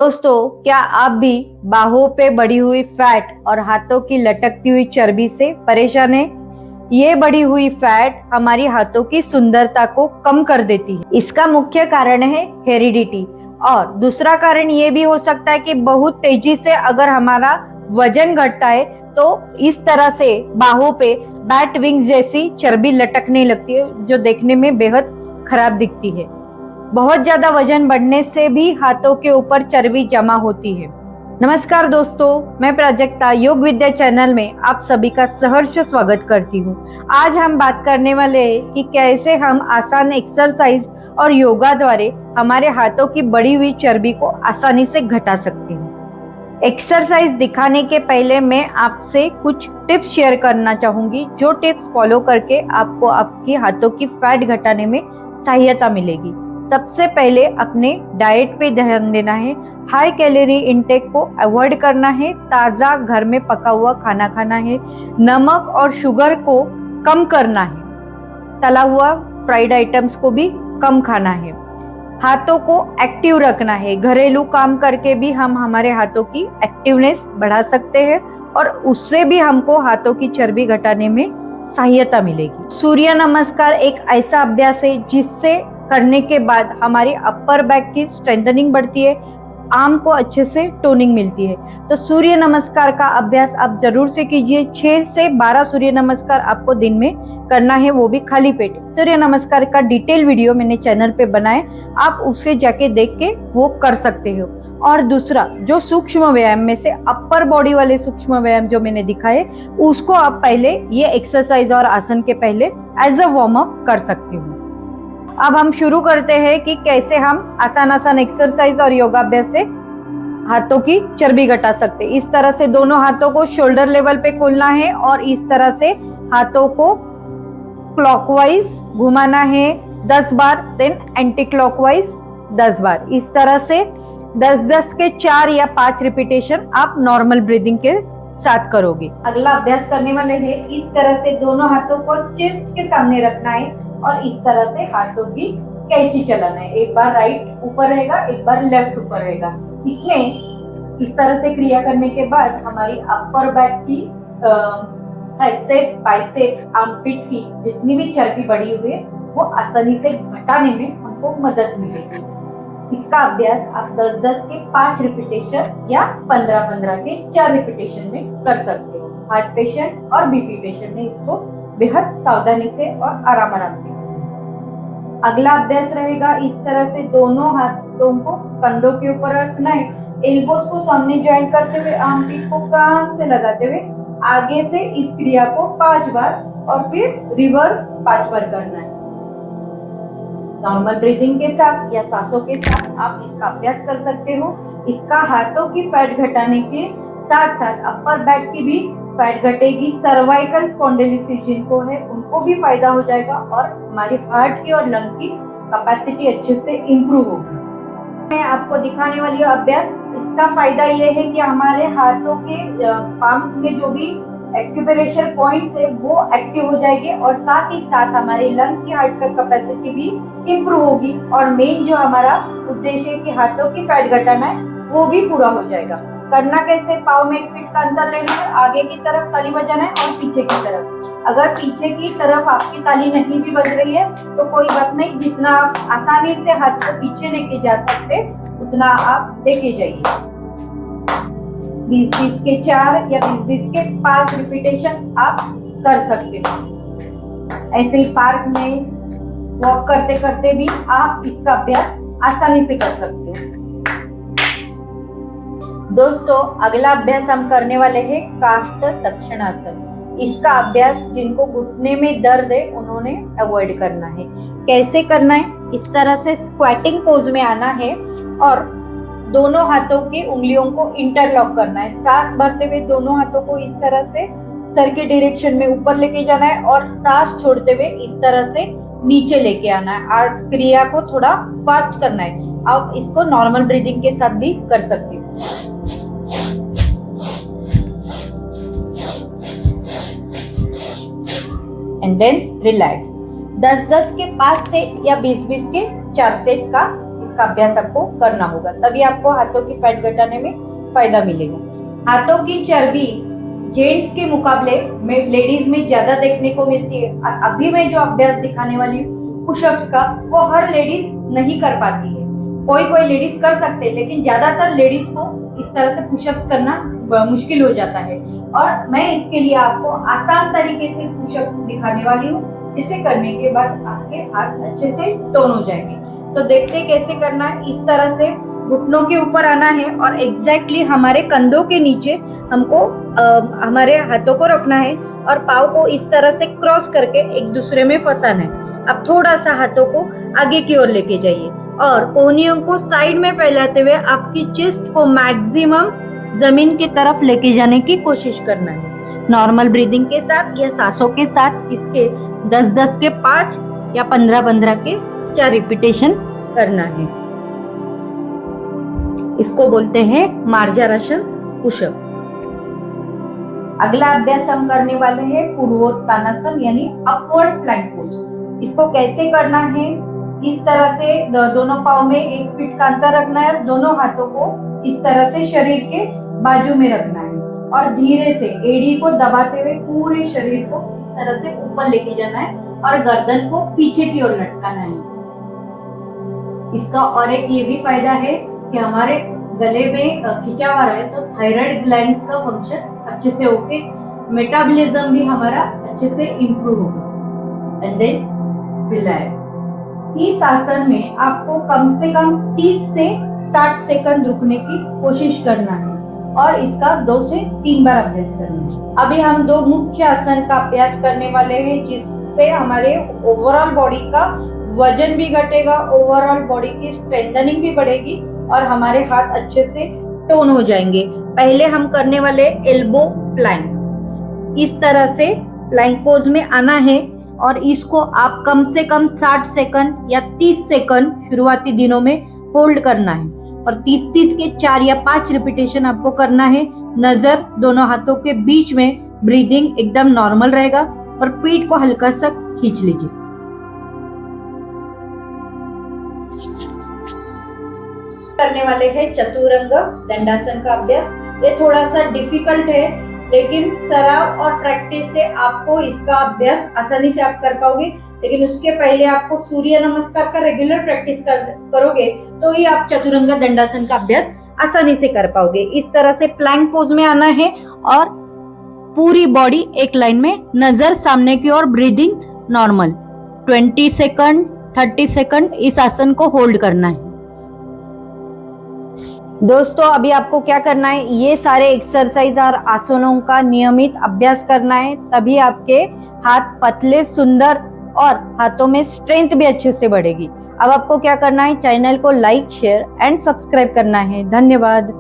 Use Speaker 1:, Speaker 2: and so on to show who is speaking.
Speaker 1: दोस्तों, क्या आप भी बाहों पे बढ़ी हुई फैट और हाथों की लटकती हुई चर्बी से परेशान हैं? ये बढ़ी हुई फैट हमारी हाथों की सुंदरता को कम कर देती है। इसका मुख्य कारण है हेरिडिटी, और दूसरा कारण ये भी हो सकता है कि बहुत तेजी से अगर हमारा वजन घटता है तो इस तरह से बाहों पे बैट विंग्स जैसी चर्बी लटकने लगती है, जो देखने में बेहद खराब दिखती है। बहुत ज्यादा वजन बढ़ने से भी हाथों के ऊपर चर्बी जमा होती है। नमस्कार दोस्तों, मैं प्राजक्ता योग विद्या चैनल में आप सभी का सहर्ष स्वागत करती हूँ। आज हम बात करने वाले हैं कि कैसे हम आसान एक्सरसाइज और योगा द्वारा हमारे हाथों की बढ़ी हुई चर्बी को आसानी से घटा सकते हैं। एक्सरसाइज दिखाने के पहले मैं आपसे कुछ टिप्स शेयर करना चाहूंगी, जो टिप्स फॉलो करके आपको आपकी हाथों की फैट घटाने में सहायता मिलेगी। सबसे पहले अपने डाइट पे ध्यान देना है। हाई कैलोरी इंटेक को अवॉइड करना है। ताज़ा घर में पका हुआ खाना खाना है। नमक और शुगर को कम करना है। तला हुआ फ्राइड आइटम्स को भी कम खाना है। हाथों को एक्टिव रखना है। घरेलू काम करके भी हम हमारे हाथों की एक्टिवनेस बढ़ा सकते हैं और उससे भी हमको हाथों की चर्बी घटाने में सहायता मिलेगी। सूर्य नमस्कार एक ऐसा अभ्यास है जिससे करने के बाद हमारी अपर बैक की स्ट्रेंथनिंग बढ़ती है, आर्म को अच्छे से टोनिंग मिलती है। तो सूर्य नमस्कार का अभ्यास आप जरूर से कीजिए। 6 से 12 सूर्य नमस्कार आपको दिन में करना है, वो भी खाली पेट। सूर्य नमस्कार का डिटेल वीडियो मैंने चैनल पे बनाया, आप उसे जाके देख के वो कर सकते हो। और दूसरा, जो सूक्ष्म व्यायाम में से अपर बॉडी वाले सूक्ष्म व्यायाम जो मैंने दिखाए, उसको आप पहले ये एक्सरसाइज और आसन के पहले एज अ वार्म अप कर सकते हो। अब हम शुरू करते हैं कि कैसे हम आसान एक्सरसाइज और योगाभ्यास से हाथों की चर्बी घटा सकते हैं। इस तरह से दोनों हाथों को शोल्डर लेवल पे खोलना है और इस तरह से हाथों को क्लॉकवाइज घुमाना है 10 बार, देन एंटी क्लॉकवाइज 10 बार। इस तरह से 10-10 के 4 या 5 रिपीटेशन आप नॉर्मल ब्रीदिंग के साथ करोगे। अगला अभ्यास करने वाले हैं, इस तरह से दोनों हाथों को चेस्ट के सामने रखना है और इस तरह से हाथों की कैंची चलाना है। एक बार राइट ऊपर रहेगा, एक बार लेफ्ट ऊपर रहेगा। इसमें इस तरह से क्रिया करने के बाद हमारी अपर बैक की ट्राइसेप, बाइसेप, आर्मपिट की जितनी भी चर्बी बढ़ी हुई है वो आसानी से घटाने में हमको मदद मिलेगी। इसका अभ्यास आप 10-10 के 5 रिपीटेशन या 15-15 के 4 रिपीटेशन में कर सकते हो। हार्ट पेशेंट और बीपी पेशेंट ने इसको बेहद सावधानी से और आराम से। अगला अभ्यास रहेगा, इस तरह से दोनों हाथों को कंधों के ऊपर रखना है। एल्बोस को सामने ज्वाइन करते हुए आर्मपिट को कान से लगाते हुए आगे से इस क्रिया को 5 बार और फिर रिवर्स 5 बार करना है। नॉर्मल ब्रीदिंग के साथ या सांसों के साथ आप इसका अभ्यास कर सकते हो। इसका हाथों की फैट घटाने के साथ साथ अपर बैक की भी फैट घटेगी। सर्वाइकल स्पॉन्डिलोसिस जिनको है उनको भी फायदा हो जाएगा और हमारी हार्ट की और लंग की कैपेसिटी अच्छे से इम्प्रूव होगी। मैं आपको दिखाने वाली अभ्यास, इसका फायदा ये है कि हमारे हाथों के पाम्स में जो भी एक्यूप्रेशर पॉइंट्स है वो एक्टिव हो जाएंगे और साथ ही साथ हमारे लंग की हार्ट का कैपेसिटी भी इम्प्रूव होगी। और मेन जो हमारा उद्देश्य है कि हाथों की फैट घटाना है वो भी पूरा हो जाएगा। करना कैसे? पाँव में 1 फीट का अंतर लेना है, आगे की तरफ ताली बजाना है और पीछे की तरफ। अगर पीछे की तरफ आपकी ताली नहीं भी बज रही है तो कोई बात नहीं, जितना आप आसानी से हाथ को पीछे लेके जा सकते उतना आप लेके जाइए। 20-20 के 4 या 20-20 के 5 रिपीटेशन आप कर सकते हो। ऐसे ही पार्क में वॉक करते करते भी आप इसका अभ्यास आसानी से कर सकते हो। दोस्तों, अगला अभ्यास हम करने वाले हैं काष्ठ तक्षणासन। इसका अभ्यास जिनको घुटने में दर्द है उन्होंने अवॉइड करना है। कैसे करना है? इस तरह से स्क्वाटिंग पोज में आना है और दोनों हाथों की उंगलियों को इंटरलॉक करना है। सांस भरते हुए दोनों हाथों को इस तरह से सर के डायरेक्शन में ऊपर लेके जाना है और सांस छोड़ते हुए इस तरह से नीचे लेके आना है। आज क्रिया को थोड़ा फास्ट करना है। आप इसको नॉर्मल ब्रीदिंग के साथ भी कर सकते हो। And then relax. 10-10 के 5 सेट या 20-20 के 4 सेट का का अभ्यास आपको करना होगा, तभी आपको हाथों की फैट घटाने में फायदा मिलेगा। हाथों की चर्बी जेंट्स के मुकाबले में लेडीज में ज्यादा देखने को मिलती है, और अभी मैं जो अभ्यास दिखाने वाली हूँ पुशअप्स का, वो हर लेडीज नहीं कर पाती है। कोई कोई लेडीज कर सकते हैं, लेकिन ज्यादातर लेडीज को इस तरह से पुशअप्स करना मुश्किल हो जाता है। और मैं इसके लिए आपको आसान तरीके से पुशअप्स दिखाने वाली हूँ, जिसे करने के बाद आपके हाथ अच्छे से टोन हो जाएंगे। तो देखते कैसे करना है। इस तरह से घुटनों के ऊपर आना है और एग्जैक्टली हमारे कंधों के नीचे हमको हमारे हाथों को रखना है और पाँव को इस तरह से क्रॉस करके एक दूसरे में फंसाना है। अब थोड़ा सा हाथों को आगे की ओर लेके जाइए और कोहनियों को साइड में फैलाते हुए आपकी चेस्ट को मैक्सिमम जमीन की तरफ लेके जाने की कोशिश करना है। नॉर्मल ब्रीदिंग के साथ या सांसों के साथ इसके 10-10 के 5 या 15-15 के 4 रिपीटेशन करना है। इसको बोलते हैं मार्जारासन पुशअप। अगला अभ्यास हम करने वाले हैं पूर्वोत्तानासन यानी अपवर्ड प्लैंक पोज। इसको कैसे करना है, इस तरह से दोनों पाँव में 1 फीट का अंतर रखना है और दोनों हाथों को इस तरह से शरीर के बाजू में रखना है और धीरे से एड़ी को दबाते हुए पूरे शरीर को इस तरह से ऊपर लेके जाना है और गर्दन को पीछे की ओर लटकाना है। इसका और एक ये भी फायदा है कि हमारे गले में खिंचा हुआ रहे तो थायराइड ग्लैंड का फंक्शन अच्छे से होके मेटाबॉलिज्म भी हमारा अच्छे से इम्प्रूव होगा। And then relax. इस आसन में आपको कम से कम 30 से 60 सेकंड रुकने की कोशिश करना है और इसका 2 से 3 बार अभ्यास करना है। अभी हम 2 मुख्य आसन का अभ्यास करने वाले हैं, जिससे हमारे ओवरऑल बॉडी का वजन भी घटेगा, ओवरऑल बॉडी की स्ट्रेंथनिंग भी बढ़ेगी और हमारे हाथ अच्छे से टोन हो जाएंगे। पहले हम करने वाले एल्बो प्लैंक। इस तरह से प्लैंक पोज में आना है और इसको आप कम से कम 60 सेकंड या 30 सेकंड शुरुआती दिनों में होल्ड करना है और 30-30 के 4 या 5 रिपीटेशन आपको करना है। नजर दोनों हाथों के बीच में, ब्रीदिंग एकदम नॉर्मल रहेगा और पीठ को हल्का सा खींच लीजिए। करने वाले हैं चतुरंग दंडासन का अभ्यास। ये थोड़ा सा डिफिकल्ट है, लेकिन सराव और प्रैक्टिस से आपको इसका अभ्यास आसानी से आप कर पाओगे। लेकिन उसके पहले आपको सूर्य नमस्कार का रेगुलर प्रैक्टिस करोगे तो ही आप चतुरंग दंडासन का अभ्यास आसानी से कर पाओगे। इस तरह से प्लैंक पोज में आना है और पूरी बॉडी एक लाइन में, नजर सामने की ओर, ब्रीदिंग नॉर्मल। 20 सेकंड 30 सेकंड इस आसन को होल्ड करना है। दोस्तों अभी आपको क्या करना है, ये सारे एक्सरसाइज और आसनों का नियमित अभ्यास करना है, तभी आपके हाथ पतले, सुंदर और हाथों में स्ट्रेंथ भी अच्छे से बढ़ेगी। अब आपको क्या करना है, चैनल को लाइक, शेयर एंड सब्सक्राइब करना है। धन्यवाद।